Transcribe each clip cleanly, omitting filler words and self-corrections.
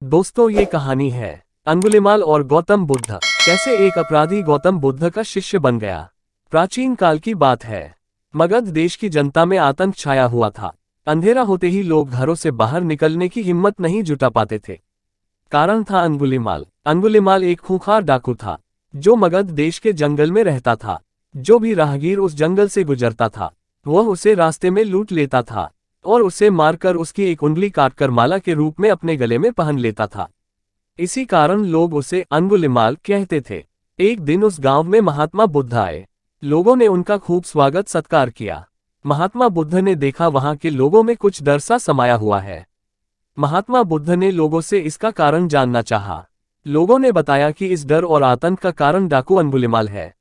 दोस्तों, ये कहानी है अंगुलिमाल और गौतम बुद्ध, कैसे एक अपराधी गौतम बुद्ध का शिष्य बन गया। प्राचीन काल की बात है। मगध देश की जनता में आतंक छाया हुआ था। अंधेरा होते ही लोग घरों से बाहर निकलने की हिम्मत नहीं जुटा पाते थे। कारण था अंगुलिमाल। अंगुलिमाल एक खूंखार डाकू था जो मगध देश के जंगल में रहता था। जो भी राहगीर उस जंगल से गुजरता था वह उसे रास्ते में लूट लेता था और उसे मारकर उसकी एक उंगली काटकर माला के रूप में अपने गले में पहन लेता था। इसी कारण लोग उसे अंगुलिमाल कहते थे। एक दिन उस गांव में महात्मा बुद्ध आए। लोगों ने उनका खूब स्वागत सत्कार किया। महात्मा बुद्ध ने देखा वहां के लोगों में कुछ डर सा समाया हुआ है। महात्मा बुद्ध ने लोगों से इसका कारण जानना चाहा। लोगों ने बताया कि इस डर और आतंक का कारण डाकू अंगुलिमाल है।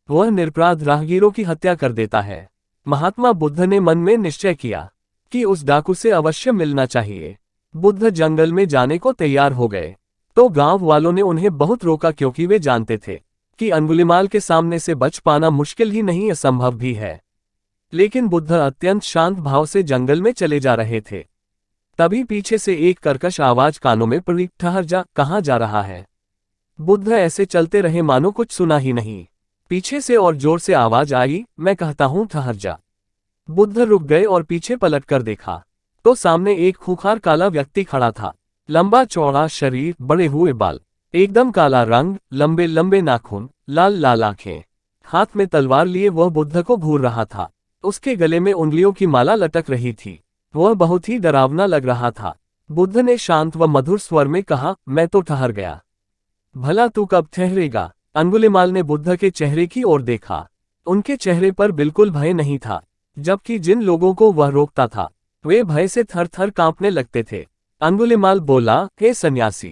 वह निरपराध राहगीरों की हत्या कर देता है। महात्मा बुद्ध ने मन में निश्चय किया कि उस डाकू से अवश्य मिलना चाहिए। बुद्ध जंगल में जाने को तैयार हो गए तो गांव वालों ने उन्हें बहुत रोका, क्योंकि वे जानते थे कि अंगुलिमाल के सामने से बच पाना मुश्किल ही नहीं असंभव भी है। लेकिन बुद्ध अत्यंत शांत भाव से जंगल में चले जा रहे थे। तभी पीछे से एक कर्कश आवाज कानों में पड़ी, ठहर जा, कहाँ जा रहा है। बुद्ध ऐसे चलते रहे मानो कुछ सुना ही नहीं। पीछे से और जोर से आवाज आई, मैं कहता हूं ठहर जा। बुद्ध रुक गए और पीछे पलटकर देखा तो सामने एक खूंखार काला व्यक्ति खड़ा था। लंबा चौड़ा शरीर, बड़े हुए बाल, एकदम काला रंग, लंबे लंबे नाखून, लाल लाल आंखें। हाथ में तलवार लिए वह बुद्ध को घूर रहा था। उसके गले में उंगलियों की माला लटक रही थी। वह बहुत ही डरावना लग रहा था। बुद्ध ने शांत व मधुर स्वर में कहा, मैं तो ठहर गया, भला तू कब ठहरेगा। अंगुलिमाल ने बुद्ध के चेहरे की ओर देखा। उनके चेहरे पर बिल्कुल भय नहीं था, जबकि जिन लोगों को वह रोकता था वे भय से थर थर कांपने लगते थे। अंगुलिमाल बोला, हे सन्यासी,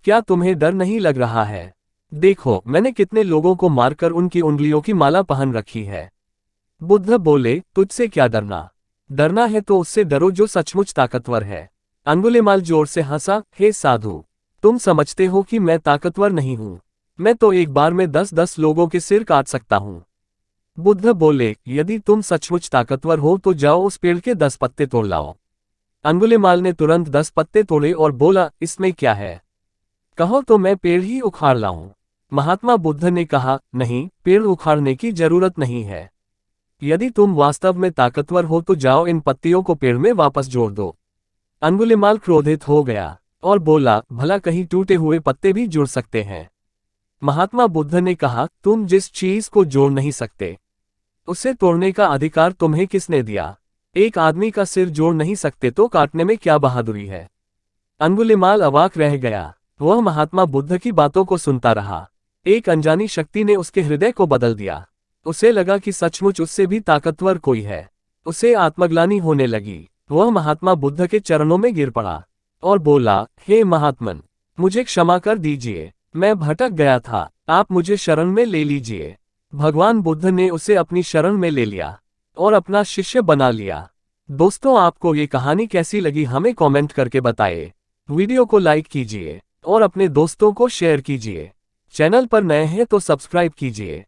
क्या तुम्हें डर नहीं लग रहा है? देखो, मैंने कितने लोगों को मारकर उनकी उंगलियों की माला पहन रखी है। बुद्ध बोले, तुझसे क्या डरना? डरना है तो उससे डरो जो सचमुच ताकतवर है। अंगुलिमाल जोर से हंसा, हे साधु, तुम समझते हो कि मैं ताकतवर नहीं हूं। मैं तो एक बार में 10-10 लोगों के सिर काट सकता हूं। बुद्ध बोले, यदि तुम सचमुच ताकतवर हो तो जाओ उस पेड़ के 10 पत्ते तोड़ लाओ। अंगुलिमाल ने तुरंत 10 पत्ते तोड़े और बोला, इसमें क्या है? कहो तो मैं पेड़ ही उखाड़ लाऊं। महात्मा बुद्ध ने कहा, नहीं, पेड़ उखाड़ने की जरूरत नहीं है। यदि तुम वास्तव में ताकतवर हो तो जाओ इन पत्तियों को पेड़ में वापस जोड़ दो। अंगुलिमाल क्रोधित हो गया और बोला, भला कहीं टूटे हुए पत्ते भी जुड़ सकते हैं? महात्मा बुद्ध ने कहा, तुम जिस चीज को जोड़ नहीं सकते उसे तोड़ने का अधिकार तुम्हें किसने दिया? एक आदमी का सिर जोड़ नहीं सकते तो काटने में क्या बहादुरी है? अंगुलिमाल अवाक रह गया। वह महात्मा बुद्ध की बातों को सुनता रहा। एक अनजानी शक्ति ने उसके हृदय को बदल दिया। उसे लगा कि सचमुच उससे भी ताकतवर कोई है। उसे आत्मग्लानि होने लगी। वह महात्मा बुद्ध के चरणों में गिर पड़ा और बोला, हे महात्मन, मुझे क्षमा कर दीजिए, मैं भटक गया था, आप मुझे शरण में ले लीजिए। भगवान बुद्ध ने उसे अपनी शरण में ले लिया और अपना शिष्य बना लिया। दोस्तों, आपको ये कहानी कैसी लगी हमें कमेंट करके बताएं। वीडियो को लाइक कीजिए और अपने दोस्तों को शेयर कीजिए। चैनल पर नए हैं तो सब्सक्राइब कीजिए।